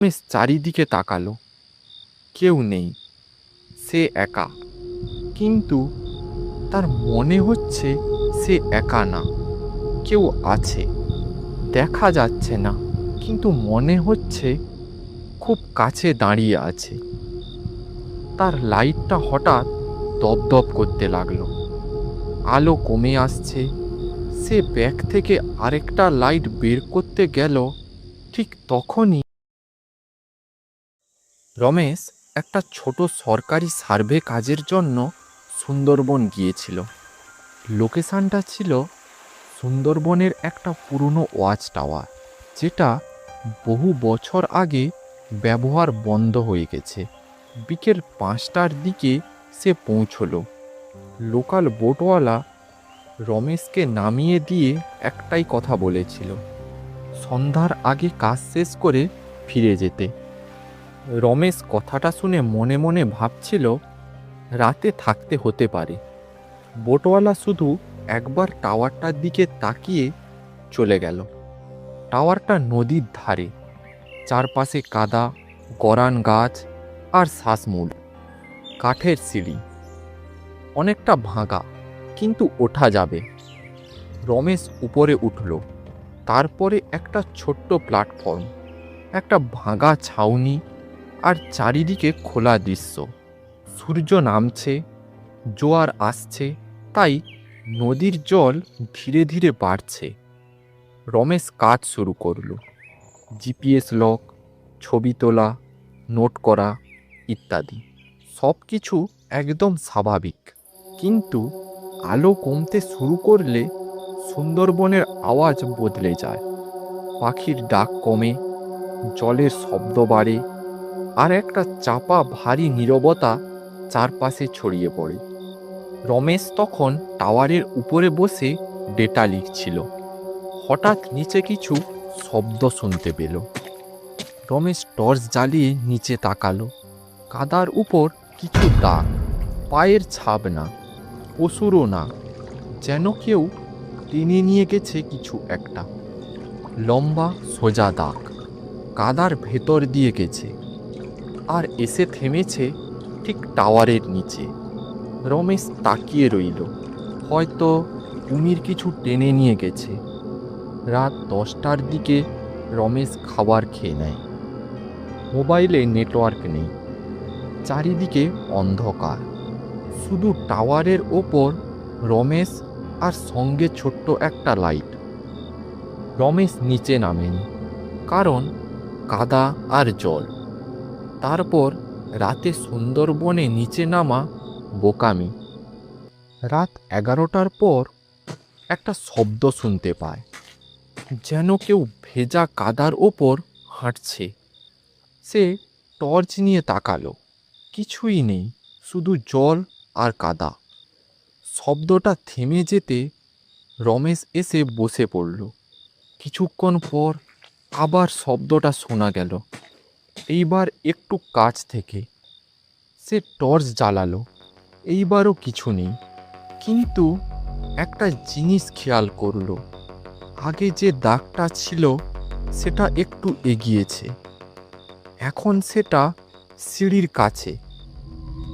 রমেশ চারিদিকে তাকালো। কেউ নেই, সে একা। কিন্তু তার মনে হচ্ছে সে একা না, কেউ আছে। দেখা যাচ্ছে না, কিন্তু মনে হচ্ছে খুব কাছে দাঁড়িয়ে আছে। তার লাইটটা হঠাৎ দপদপ করতে লাগলো। আলো কমে আসছে। সে ব্যাগ থেকে আরেকটা লাইট বের করতে গেল। ঠিক তখনই রমেশ একটা ছোট সরকারি সার্ভে কাজের জন্য সুন্দরবন গিয়েছিল। লোকেশনটা ছিল সুন্দরবনের একটা পুরনো ওয়াচ টাওয়ার, যেটা বহু বছর আগে ব্যবহার বন্ধ হয়ে গেছে। বিকেল 5টার দিকে সে পৌঁছলো। লোকাল বোটওয়ালা রমেশকে নামিয়ে দিয়ে একটাই কথা বলেছিল, সন্ধ্যার আগে কাজ শেষ করে ফিরে যেতে। রমেশ কথাটা শুনে মনে মনে ভাবছিল, রাতে থাকতে হতে পারে। বোটওয়ালা শুধু একবার টাওয়ারটার দিকে তাকিয়ে চলে গেল। টাওয়ারটা নদীর ধারে, চারপাশে কাদা, গরান গাছ আর শ্বাসমূল। কাঠের সিঁড়ি, অনেকটা ভাঙা, কিন্তু ওঠা যাবে। রমেশ উপরে উঠল। তারপরে একটা ছোট্ট প্ল্যাটফর্ম, একটা ভাঙা ছাউনি, আর চারিদিকে খোলা দৃশ্য। সূর্য নামছে, জোয়ার আসছে, তাই নদীর জল ধীরে ধীরে বাড়ছে। রমেশ কাজ শুরু করলো। জিপিএস লক, ছবি তোলা, নোট করা ইত্যাদি। সব কিছু একদম স্বাভাবিক। কিন্তু আলো কমতে শুরু করলে সুন্দরবনের আওয়াজ বদলে যায়। পাখির ডাক কমে, জলের শব্দ বাড়ে, আর একটা চাপা ভারী নীরবতা চারপাশে ছড়িয়ে পড়ে। রমেশ তখন টাওয়ারের উপরে বসে ডেটা লিখছিল। হঠাৎ নিচে কিছু শব্দ শুনতে পেল। রমেশ টর্চ জ্বালিয়ে নিচে তাকালো। কাদার উপর কিছু দাগ, পায়ের ছাপ না, পশুরও না, যেন কেউ টেনে নিয়ে গেছে কিছু একটা। লম্বা সোজা দাগ, কাদার ভেতর দিয়ে গেছে, আর এসে থেমেছে ঠিক টাওয়ারের নিচে। রমেশ তাকিয়ে রইল। হয়তো কুমির কিছু টেনে নিয়ে গেছে। রাত 10টার দিকে রমেশ খাবার খেয়ে নেয়। মোবাইলে নেটওয়ার্ক নেই, চারিদিকে অন্ধকার। শুধু টাওয়ারের ওপর রমেশ, আর সঙ্গে ছোট্ট একটা লাইট। রমেশ নিচে নামেনি, কারণ কাদা আর জল। তারপর রাতে সুন্দরবনে নিচে নামা বোকামি। রাত 11টার পর একটা শব্দ শুনতে পায়, যেন কেউ ভেজা কাদার ওপর হাঁটছে। সে টর্চ নিয়ে তাকালো। কিছুই নেই, শুধু জল আর কাদা। শব্দটা থেমে যেতে রমেশ এসে বসে পড়ল। কিছুক্ষণ পর আবার শব্দটা শোনা গেল, এইবার একটু কাছ থেকে। সে টর্চ জ্বালালো। এইবারও কিছু নেই, কিন্তু একটা জিনিস খেয়াল করলো। আগে যে দাগটা ছিল সেটা একটু এগিয়েছে। এখন সেটা সিঁড়ির কাছে।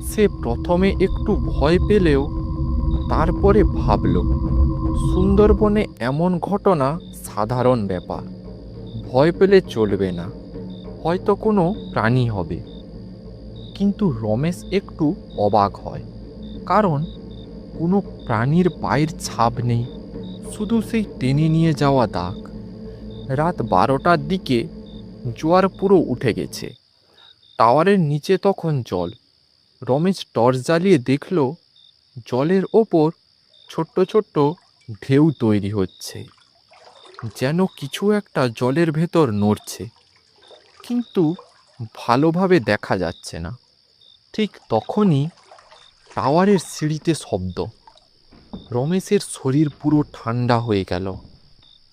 সে প্রথমে একটু ভয় পেলেও তারপরে ভাবল, সুন্দরবনে এমন ঘটনা সাধারণ ব্যাপার। ভয় পেলে চলবে না, হয়তো কোনো প্রাণী হবে। কিন্তু রমেশ একটু অবাক হয়, কারণ কোনো প্রাণীর পায়ের ছাপ নেই, শুধু সেই টেনে নিয়ে যাওয়া দাগ। রাত 12টার দিকে জোয়ার পুরো উঠে গেছে। টাওয়ারের নিচে তখন জল। রমেশ টর্চ জ্বালিয়ে দেখল, জলের ওপর ছোট্ট ছোট্ট ঢেউ তৈরি হচ্ছে, যেন কিছু একটা জলের ভেতর নড়ছে, কিন্তু ভালোভাবে দেখা যাচ্ছে না। ঠিক তখনই টাওয়ারের সিঁড়িতে শব্দ। রমেশের শরীর পুরো ঠান্ডা হয়ে গেল,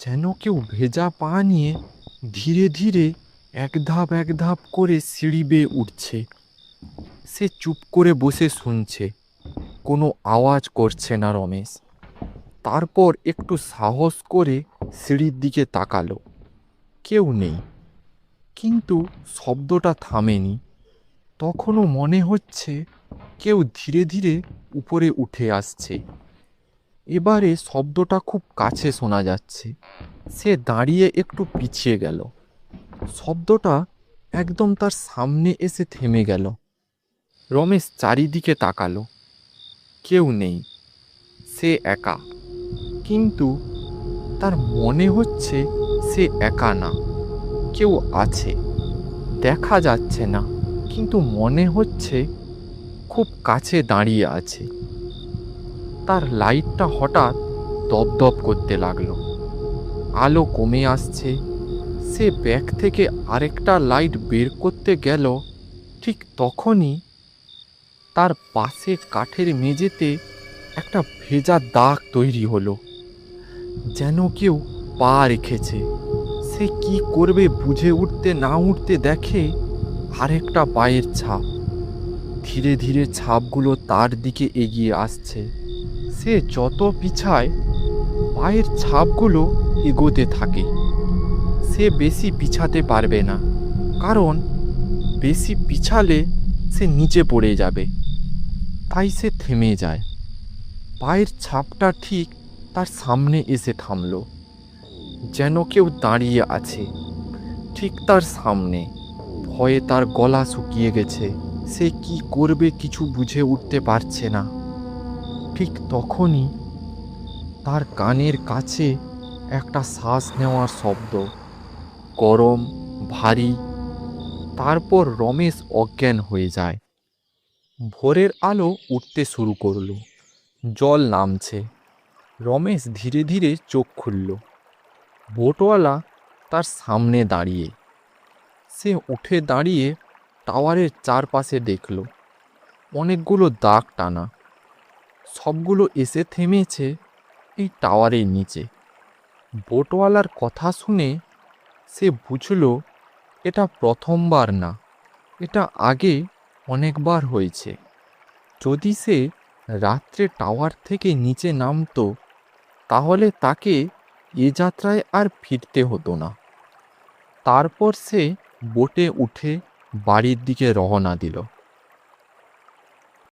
যেন কেউ ভেজা পা নিয়ে ধীরে ধীরে এক ধাপ এক ধাপ করে সিঁড়ি বেয়ে উঠছে। সে চুপ করে বসে শুনছে, কোনো আওয়াজ করছে না রমেশ। তারপর একটু সাহস করে সিঁড়ির দিকে তাকালো। কেউ নেই। কিন্তু শব্দটা থামেনি। তখনও মনে হচ্ছে কেউ ধীরে ধীরে উপরে উঠে আসছে। এবারে শব্দটা খুব কাছে শোনা যাচ্ছে। সে দাঁড়িয়ে একটু পিছিয়ে গেল। শব্দটা একদম তার সামনে এসে থেমে গেল। রমেশ চারিদিকে তাকালো। কেউ নেই, সে একা। কিন্তু তার মনে হচ্ছে সে একা না, কেউ আছে। দেখা যাচ্ছে না, কিন্তু মনে হচ্ছে খুব কাছে দাঁড়িয়ে আছে। তার লাইটটা হঠাৎ দপদপ করতে লাগলো। আলো কমে আসছে। সে ব্যাগ থেকে আরেকটা লাইট বের করতে গেল। ঠিক তখনই তার পাশে কাঠের মেঝেতে একটা ভেজা দাগ তৈরি হলো, যেন কেউ পা রেখেছে। সে কি করবে বুঝে উঠতে না উঠতে দেখে আরেকটা পায়ের ছাপ। ধীরে ধীরে ছাপগুলো তার দিকে এগিয়ে আসছে। সে যত পিছায় পায়ের ছাপগুলো এগোতে থাকে। সে বেশি পিছাতে পারবে না, কারণ বেশি পিছালে সে নিচে পড়ে যাবে। তাই সে থেমে যায়। পায়ের ছাপটা ঠিক তার সামনে এসে থামলো, যেন কেউ দাঁড়িয়ে আছে ঠিক তার সামনে। ভয়ে তার গলা শুকিয়ে গেছে। সে কি করবে কিছু বুঝে উঠতে পারছে না। ঠিক তখনই তার কানের কাছে একটা শ্বাস নেওয়ার শব্দ, গরম, ভারী। তারপর রমেশ অজ্ঞান হয়ে যায়। ভোরের আলো উঠতে শুরু করলো। জল নামছে। রমেশ ধীরে ধীরে চোখ খুলল। বোটওয়ালা তার সামনে দাঁড়িয়ে। সে উঠে দাঁড়িয়ে টাওয়ারের চারপাশে দেখল। অনেকগুলো দাগ টানা। সবগুলো এসে থেমেছে এই টাওয়ারের নিচে। বোটওয়ালার কথা শুনে সে বুঝল এটা প্রথমবার না, এটা আগে অনেকবার হয়েছে। যদি সে রাত্রে টাওয়ার থেকে নিচে নামতো, তাহলে তাকে এ যাত্রায় আর ফিরতে হতো না। তারপর সে বোটে উঠে বাড়ির দিকে রওনা দিল।